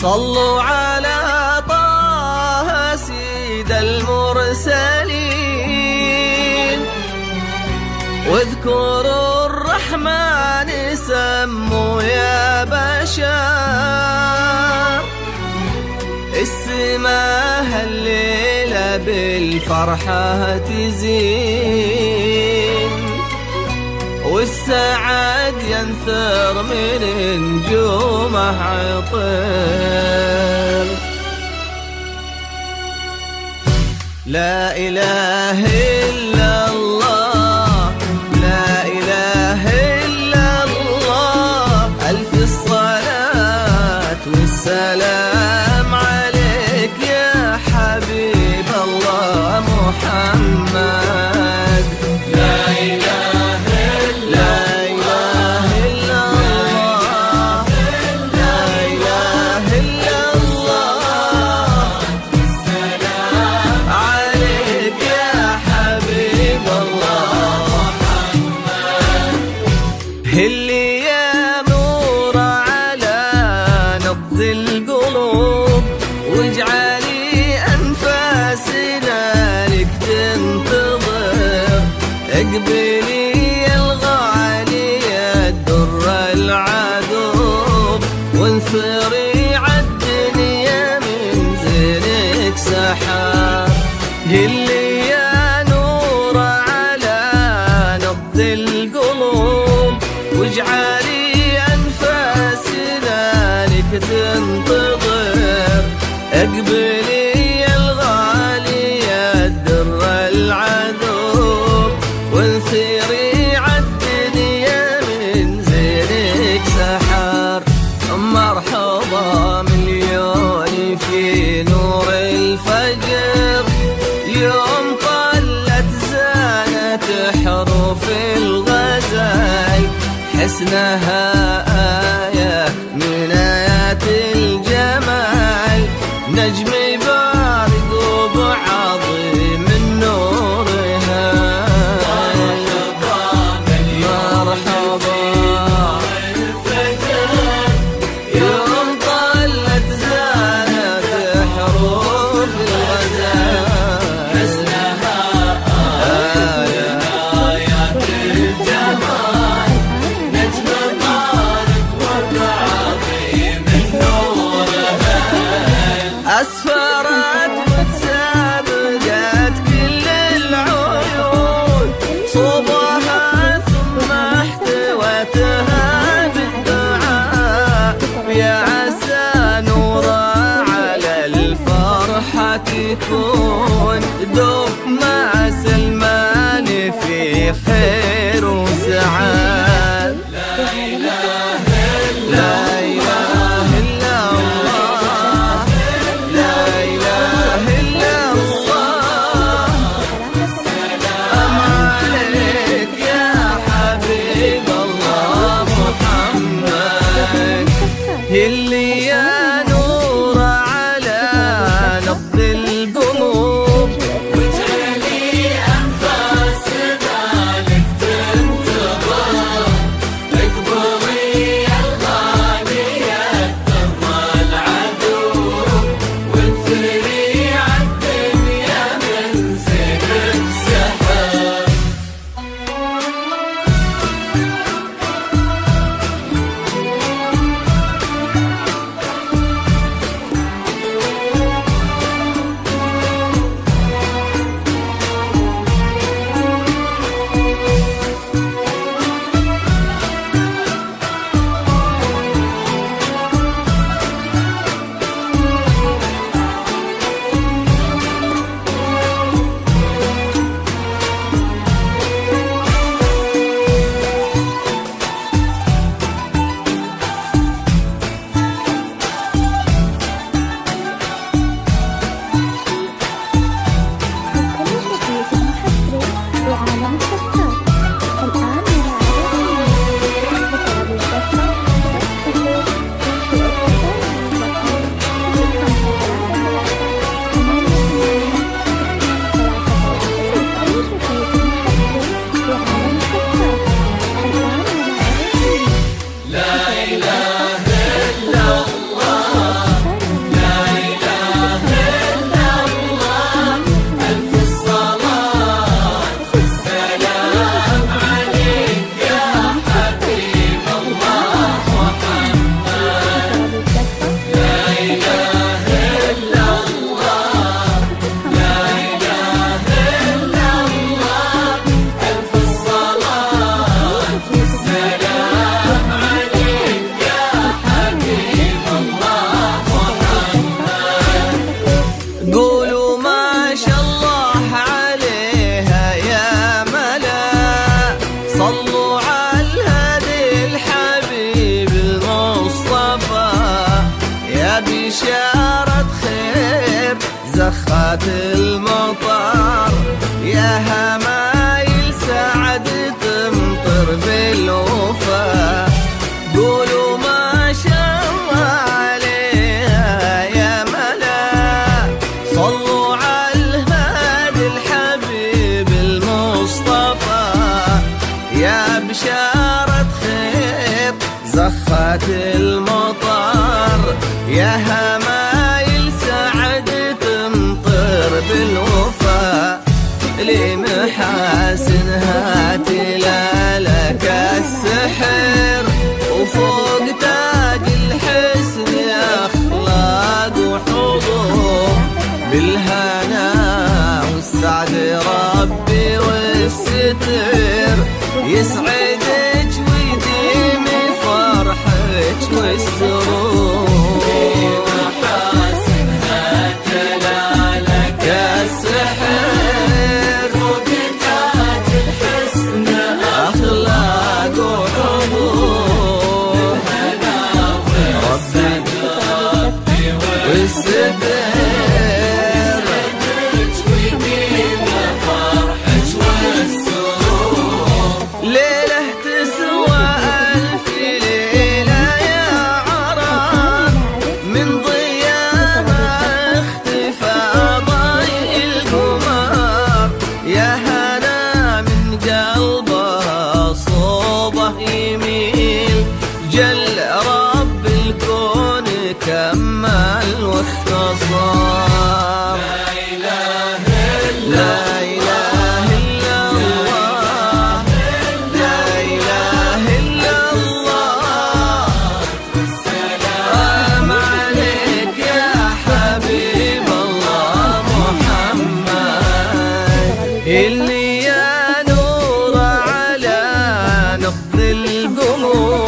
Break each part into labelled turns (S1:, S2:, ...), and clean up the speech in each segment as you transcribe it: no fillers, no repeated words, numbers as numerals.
S1: صلوا على طه سيد المرسلين، واذكروا الرحمن سموا يا بشر. السماء الليلة بالفرحة تزين، والسعد ينثر من نجومه عطر. لا إله إلا الله، لا إله إلا الله، ألف الصلاة والسلام عليك يا حبيب الله محمد. لا إله إلا الله، لا إله إلا الله، السلام عليك يا حبيب الله محمد. اللي يا نور على نبض القلوب، واجعلي أنفاسنا لك تنتظر. اقبلي الغالية الدر العذوب، وانثري عالدنيا من زينك سحاب. اللي يا نور على نبض القلوب، واجعلي أنفاسنا لك تنتظر. اقبلي الغالية الدر العذوب، وانثري عالدنيا من زينك سحر. مرحبا مليون في نور الفجر، يوم طلت زانت حروف الغزل. حسنها آية من آيات الجمال، نجم بارق وبعظيم نورها. مرحبا يوم طلت زانت حروف الغزال. حسنها آية من آيات الجمال، نجم بارق وبعظيم نورها. أسفرت وتسابقت كل العيون، صوبها ثم احتوتها بالدعاء. يا عسى نورا على الفرحة تكون، دوب مع سلمان في خير وسعاد. لا إله إلا الله، لا إله إلا الله، السلام عليك يا حبيب الله محمد. اللي يا نور على نبض القلوب، واجعلي أنفاسنا لك المطر يا همايل سعد تمطر بالوفا قولوا ما شاء الله عليها يا ملا صلوا على الهادي الحبيب المصطفى يا بشارة خير زخات المطر يا همايل سعد تمطر بالوفا لمحاسنها تلالك السحر وفوق تاج الحسن أخلاق وحضور بالهنا والسعد ربي والستر يسعدك ويديم فرحك والسرور محاسنها تلالك السحر فوق تاج الحسن أخلاق وحضور ربي والستر جل رب الكون كمل واختصر لا إله إلا الله لا إله إلا الله سلام عليك يا حبيب الله محمد اللي يا نور على نقد القلوب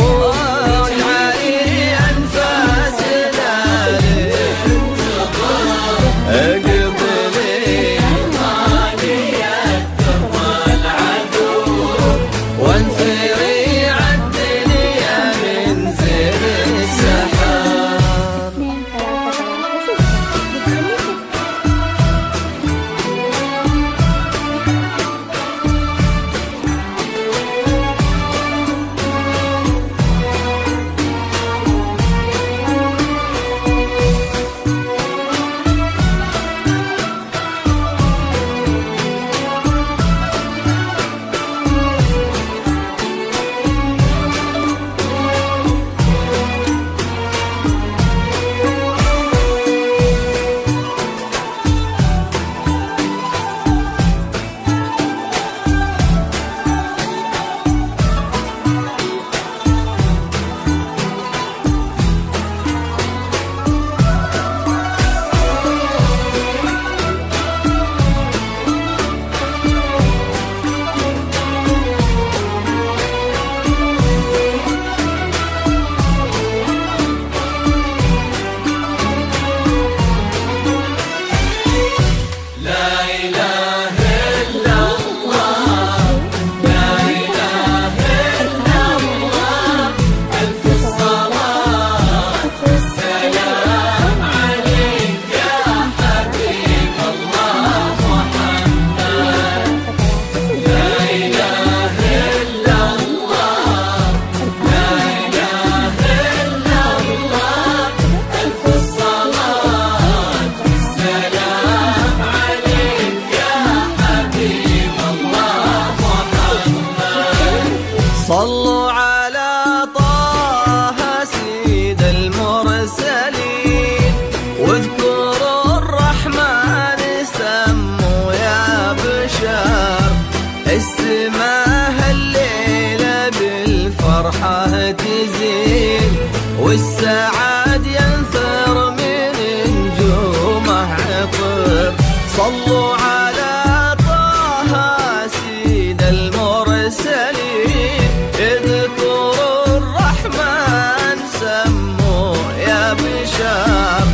S1: صلوا على طه سيد المرسلين واذكروا الرحمن سموا يا بشر السماء الليلة بالفرحة تزين والسعاد ينثر من نجومه عطر صلوا على طه سيد المرسلين اذكروا الرحمن سموا يا بشر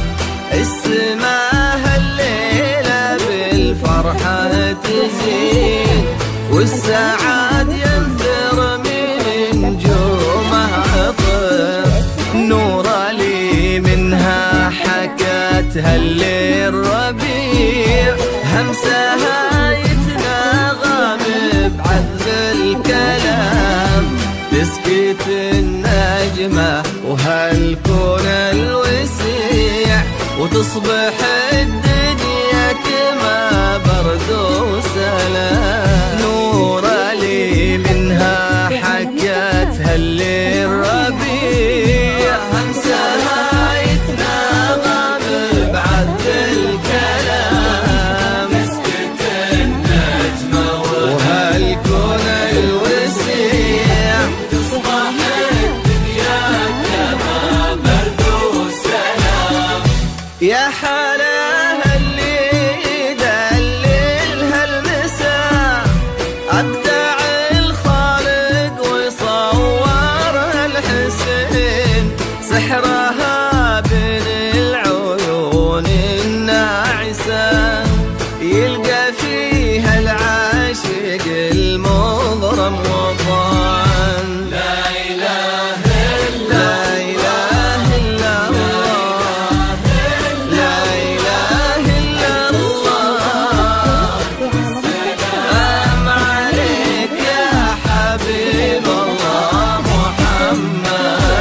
S1: السماء الليلة بالفرحة تزين والسعاد ينثر من نجومه عطر نور لي منها حكتها الليل ربيع همسها يتناغم بعذب الكلام، تسكت النجمة وهالكون الوسيع، وتصبح الدنيا كما برد وسلام. نور لي منها حكتها اللي الربيع، همسها يتناغم بعذب الكلام، تسكت النجمة وهالكون الوسيع، تصبح الدنيا كما برد وسلام. يا حلاها اللي يدللها المساء، أبدع الخالق وصورها الحسين، سحرها بين العيون الناعسة، يلقى فيها العاشق المضرم وطن. لا إله إلا الله، لا إله إلا الله، لا إله إلا الله. سلام عليك يا حبيب الله محمد.